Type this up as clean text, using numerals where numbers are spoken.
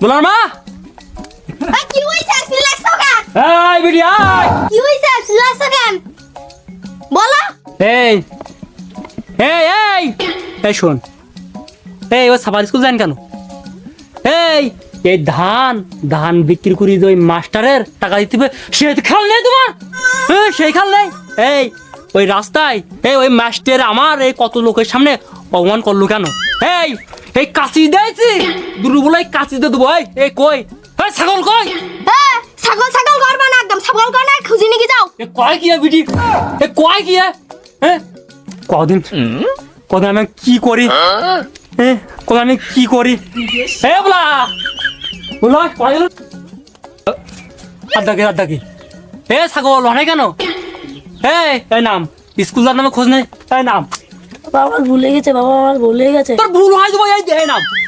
বুলার মা কি হইছে সিলাইছো কেন এই বিড়ি আয় কি হইছে সিলাইছো কেন বলো এই এই এই এই শোন এই ও সাবার স্কুল যান কেন এই ধান বিক্রি করি যে ওই মাস্টারের টাকা দিতে হবে সে খেয়াল নেই তোমার সেই খেয়াল নেই এই ওই রাস্তায় ওই মাস্টার আমার এই কত লোকের সামনে অপমান করলো কেন এই কাশি দিয়েছি দুর্বলাই কাশি দিয়ে দেবো এই কই ছাগল কই ছাগল করবা না একদম ছাগল কর না খুঁজি নিয়ে যাও কয় কি বিটি কয় কি কদিন আমি কি করি আমি কি করি বলা আদাকে ছাগল অনেক কেন এই নাম স্কুল যার নামে খোঁজ নেই নাম বাবা আমার ভুলে গেছে তোর ভুল হয় দেবো এই নাম